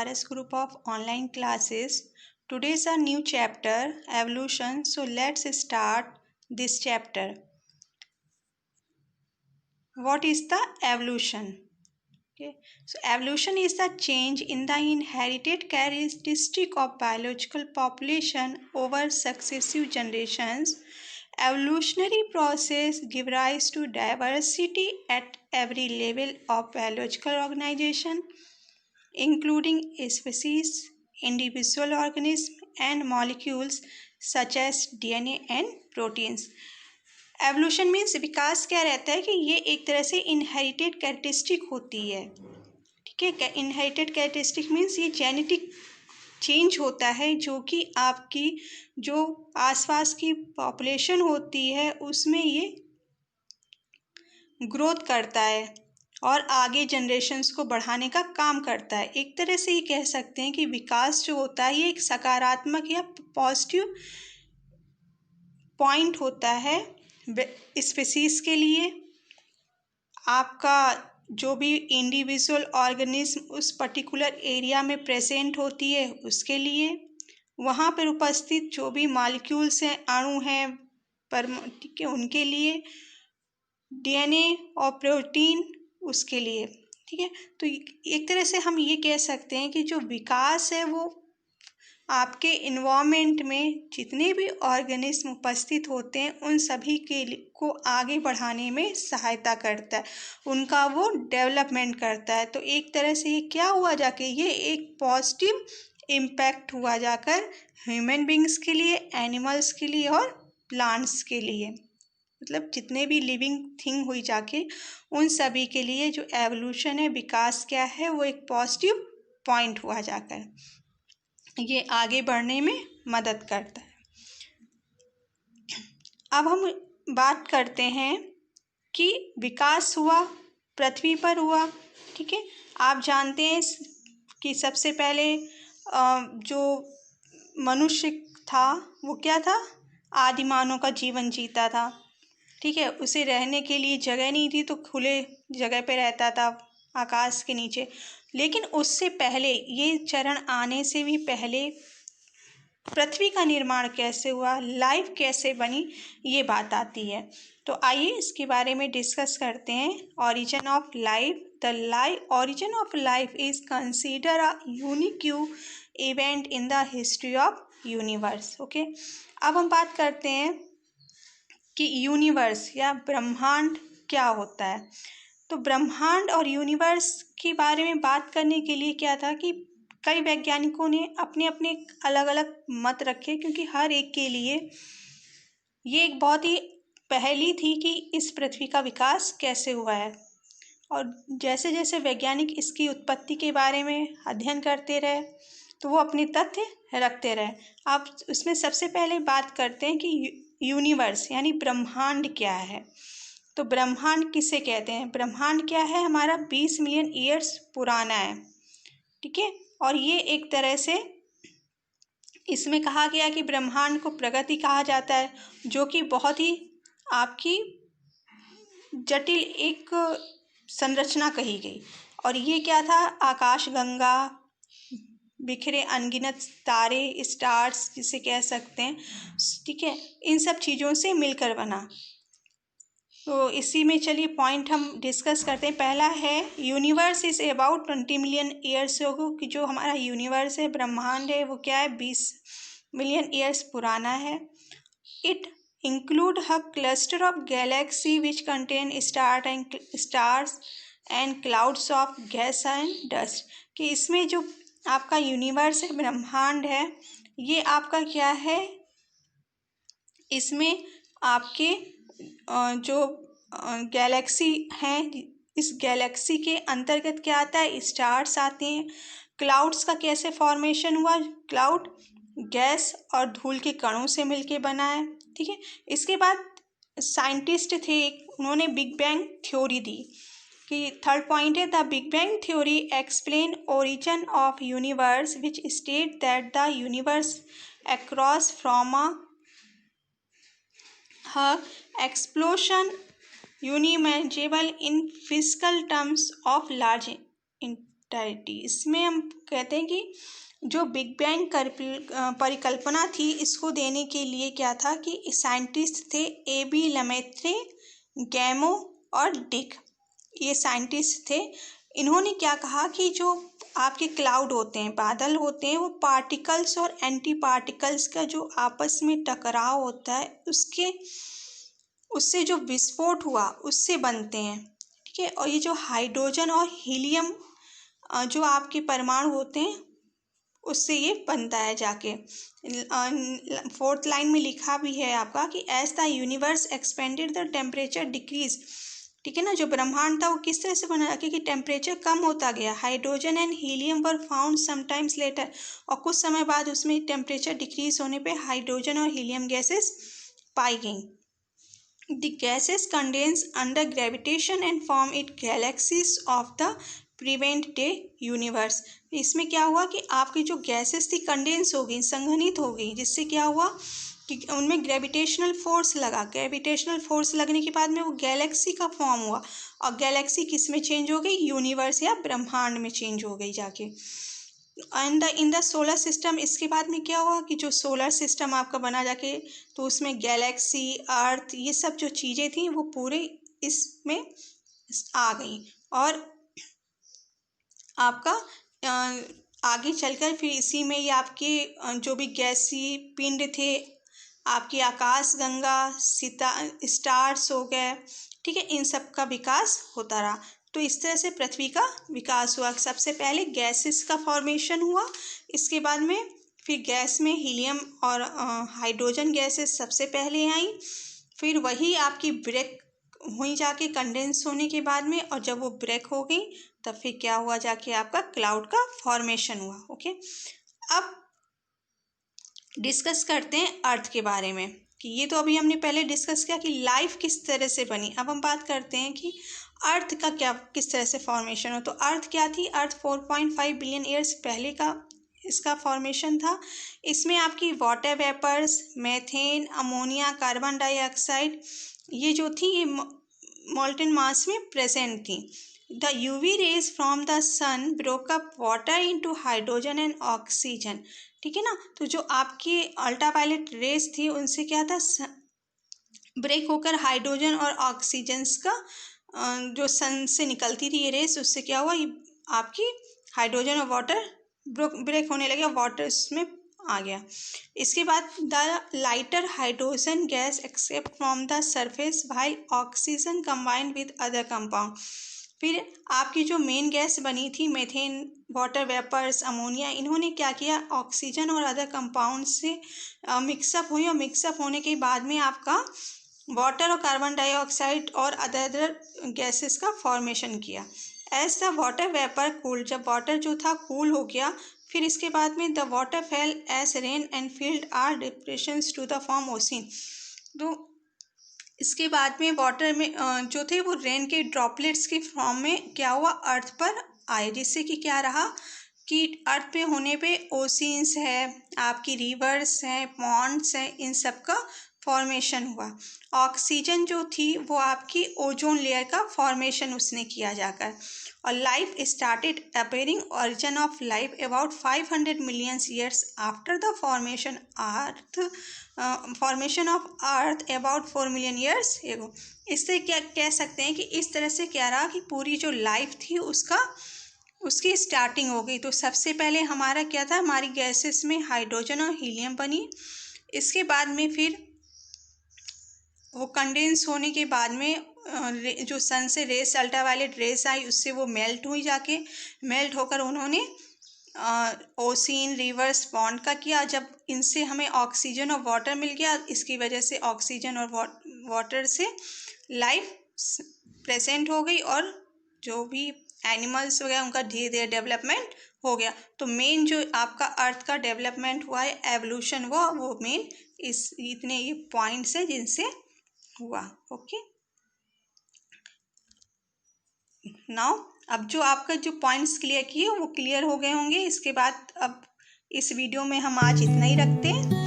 RS group of online classes. Today's a new chapter, evolution. So let's start this chapter. What is the evolution? Okay, so evolution is the change in the inherited characteristic of biological population over successive generations. Evolutionary process give rise to diversity at every level of biological organization, including species, individual organisms, and molecules such as DNA and proteins. Evolution means विकास क्या रहता है कि ये एक तरह से inherited characteristic होती है। ठीक है, इनहेरिटेड कैरेक्टरिस्टिक मीन्स ये जेनेटिक चेंज होता है जो कि आपकी जो आसपास की पॉपुलेशन होती है उसमें ये ग्रोथ करता है और आगे जनरेशन्स को बढ़ाने का काम करता है। एक तरह से ये कह सकते हैं कि विकास जो होता है ये एक सकारात्मक या पॉजिटिव पॉइंट होता है स्पीसीज के लिए। आपका जो भी इंडिविजुअल ऑर्गेनिज्म उस पर्टिकुलर एरिया में प्रेजेंट होती है उसके लिए, वहाँ पर उपस्थित जो भी मॉलिक्यूल्स हैं, अणु हैं, ठीक है, उनके लिए, डीएनए और प्रोटीन उसके लिए। ठीक है, तो एक तरह से हम ये कह सकते हैं कि जो विकास है वो आपके इन्वायरमेंट में जितने भी ऑर्गेनिज्म उपस्थित होते हैं उन सभी को आगे बढ़ाने में सहायता करता है, उनका वो डेवलपमेंट करता है। तो एक तरह से ये क्या हुआ जाके ये एक पॉजिटिव इम्पैक्ट हुआ जाकर ह्यूमन बींग्स के लिए, एनिमल्स के लिए और प्लांट्स के लिए, मतलब जितने भी लिविंग थिंग हुई जाके उन सभी के लिए जो एवोल्यूशन है, विकास क्या है, वो एक पॉजिटिव पॉइंट हुआ जाकर ये आगे बढ़ने में मदद करता है। अब हम बात करते हैं कि विकास हुआ पृथ्वी पर हुआ। ठीक है, आप जानते हैं कि सबसे पहले जो मनुष्य था वो क्या था, आदिमानव का जीवन जीता था। ठीक है, उसे रहने के लिए जगह नहीं थी तो खुले जगह पे रहता था आकाश के नीचे। लेकिन उससे पहले ये चरण आने से भी पहले पृथ्वी का निर्माण कैसे हुआ, लाइफ कैसे बनी, ये बात आती है। तो आइए इसके बारे में डिस्कस करते हैं। Origin of life. The origin of life is consider a unique event in the history of universe. Okay, अब हम बात करते हैं कि यूनिवर्स या ब्रह्मांड क्या होता है। तो ब्रह्मांड और यूनिवर्स के बारे में बात करने के लिए क्या था कि कई वैज्ञानिकों ने अपने अपने अलग अलग मत रखे, क्योंकि हर एक के लिए ये एक बहुत ही पहेली थी कि इस पृथ्वी का विकास कैसे हुआ है। और जैसे जैसे वैज्ञानिक इसकी उत्पत्ति के बारे में अध्ययन करते रहे तो वो अपने तथ्य रखते रहे। अब उसमें सबसे पहले बात करते हैं कि यूनिवर्स यानी ब्रह्मांड क्या है। तो ब्रह्मांड किसे कहते हैं? ब्रह्मांड क्या है, हमारा 20 मिलियन ईयर्स पुराना है। ठीक है, और ये एक तरह से इसमें कहा गया कि ब्रह्मांड को प्रगति कहा जाता है, जो कि बहुत ही आपकी जटिल एक संरचना कही गई। और ये क्या था, आकाश गंगा, बिखरे अनगिनत तारे, स्टार्स जिसे कह सकते हैं, ठीक है, इन सब चीज़ों से मिलकर बना। तो इसी में चलिए पॉइंट हम डिस्कस करते हैं। पहला है universe is about 20 million years ago, कि जो हमारा यूनिवर्स है, ब्रह्मांड है, वो क्या है, 20 मिलियन ईयर्स पुराना है। It include a cluster of Galaxy which contain stars and clouds of gas and dust, कि इसमें जो आपका यूनिवर्स है, ब्रह्मांड है, ये आपका क्या है, इसमें आपके जो गैलेक्सी हैं, इस गैलेक्सी के अंतर्गत क्या आता है, स्टार्स आते हैं। क्लाउड्स का कैसे फॉर्मेशन हुआ, क्लाउड गैस और धूल के कणों से मिलके बना है। ठीक है, इसके बाद साइंटिस्ट थे, उन्होंने बिग बैंग थ्योरी दी कि थर्ड पॉइंट है, the big bang theory explain origin of universe which state that the universe across from her explosion unimaginable in physical terms of large singularity. इसमें हम कहते हैं कि जो बिग बैंग परिकल्पना थी, इसको देने के लिए क्या था कि साइंटिस्ट थे AB लेमैत्रे, गैमो और डिक। ये साइंटिस्ट थे। इन्होंने क्या कहा कि जो आपके क्लाउड होते हैं, बादल होते हैं, वो पार्टिकल्स और एंटी पार्टिकल्स का जो आपस में टकराव होता है, उससे जो विस्फोट हुआ उससे बनते हैं। ठीक है। और ये जो हाइड्रोजन और हीलियम जो आपके परमाणु होते हैं, उससे ये बनता है जाके। 4th लाइन में लिखा भी है आपका कि as the universe expanded the temperature decrease. ठीक है ना। जो ब्रह्मांड था वो किस तरह से बना, क्योंकि टेम्परेचर कम होता गया। Hydrogen and helium were found sometimes letter, और कुछ समय बाद उसमें टेम्परेचर डिक्रीज होने पे हाइड्रोजन और हीलियम गैसेस पाई गई। The gases condense under gravitation and form it galaxies of the present day universe। इसमें क्या हुआ कि आपकी जो गैसेस थी कंडेंस हो गई, संघनित हो गई, जिससे क्या हुआ कि उनमें ग्रेविटेशनल फोर्स लगा। ग्रेविटेशनल फोर्स लगने के बाद में वो गैलेक्सी का फॉर्म हुआ, और गैलेक्सी किस में चेंज हो गई, यूनिवर्स या ब्रह्मांड में चेंज हो गई जाके। And in the solar system, इसके बाद में क्या हुआ कि जो सोलर सिस्टम आपका बना जाके, तो उसमें गैलेक्सी, अर्थ, ये सब जो चीज़ें थी वो पूरे इसमें आ गई। और आपका आगे चलकर फिर इसी में ये आपके जो भी गैसी पिंड थे, आपकी आकाश गंगा, स्टार्स हो गए, ठीक है, इन सब का विकास होता रहा। तो इस तरह से पृथ्वी का विकास हुआ। सबसे पहले गैसेस का फॉर्मेशन हुआ, इसके बाद में फिर गैस में हीलियम और हाइड्रोजन गैसेस सबसे पहले आई, फिर वही आपकी ब्रेक हुई जाके कंडेंस होने के बाद में, और जब वो ब्रेक हो गई तब फिर क्या हुआ जाके आपका क्लाउड का फॉर्मेशन हुआ। ओके। अब डिस्कस करते हैं अर्थ के बारे में, कि ये तो अभी हमने पहले डिस्कस किया कि लाइफ किस तरह से बनी। अब हम बात करते हैं कि अर्थ का क्या किस तरह से फॉर्मेशन हो। तो अर्थ क्या थी, अर्थ 4.5 बिलियन ईयर्स पहले का इसका फॉर्मेशन था। इसमें आपकी water vapours, methane, ammonia, carbon dioxide, ये जो थी ये मोल्टन मास में प्रेजेंट थी। The UV rays from the sun broke up water into hydrogen and oxygen. ठीक है ना। तो जो आपकी अल्ट्रावायलेट रेज थी उनसे क्या था, ब्रेक होकर हाइड्रोजन और ऑक्सीजन का जो सन से निकलती थी ये रेस, उससे क्या हुआ, ये आपकी हाइड्रोजन और वाटर ब्रेक होने लगे, वाटर उसमें आ गया। इसके बाद the lighter hydrogen gas except from the surface while oxygen combined with other compound. फिर आपकी जो मेन गैस बनी थी मेथेन, वाटर वेपर्स, अमोनिया, इन्होंने क्या किया, ऑक्सीजन और अदर कंपाउंड से मिक्सअप हुई, और मिक्सअप होने के बाद में आपका वाटर और कार्बन डाइऑक्साइड और अदर गैसेस का फॉर्मेशन किया। As the water vapour cool, जब वाटर जो था कूल हो गया, फिर इसके बाद में the water fell as rain and filled are depressions to the form ocean. तो इसके बाद में वाटर में जो थे वो रेन के ड्रॉपलेट्स के फॉर्म में क्या हुआ, अर्थ पर आए, जिससे कि क्या रहा कि अर्थ पे होने पे ओशियंस है, आपकी रिवर्स हैं, पॉन्ड्स हैं, इन सब का फॉर्मेशन हुआ। ऑक्सीजन जो थी वो आपकी ओजोन लेयर का फॉर्मेशन उसने किया जाकर। और life started appearing, origin of life about 500 million years after the formation of earth about 4 million years ago. इससे क्या कह सकते हैं कि इस तरह से क्या रहा कि पूरी जो लाइफ थी उसकी स्टार्टिंग हो गई। तो सबसे पहले हमारा क्या था, हमारी गैसेस में हाइड्रोजन और हीलियम बनी। इसके बाद में फिर वो कंडेंस होने के बाद में जो सन से रेस, अल्ट्रावायलेट रेस आई, उससे वो मेल्ट हुई, जाके मेल्ट होकर उन्होंने ओशियन, रिवर्स, पॉन्ड का किया। जब इनसे हमें ऑक्सीजन और वाटर मिल गया, इसकी वजह से ऑक्सीजन और वाटर से लाइफ प्रेजेंट हो गई, और जो भी एनिमल्स वगैरह उनका धीरे धीरे डेवलपमेंट हो गया। तो मेन जो आपका अर्थ का डेवलपमेंट हुआ है, एवोल्यूशन हुआ, वो मेन इतने ये पॉइंट्स हैं जिनसे हुआ। ओके। नाउ अब जो आपका जो पॉइंट्स क्लियर किए वो क्लियर हो गए होंगे। इसके बाद अब इस वीडियो में हम आज इतना ही रखते हैं।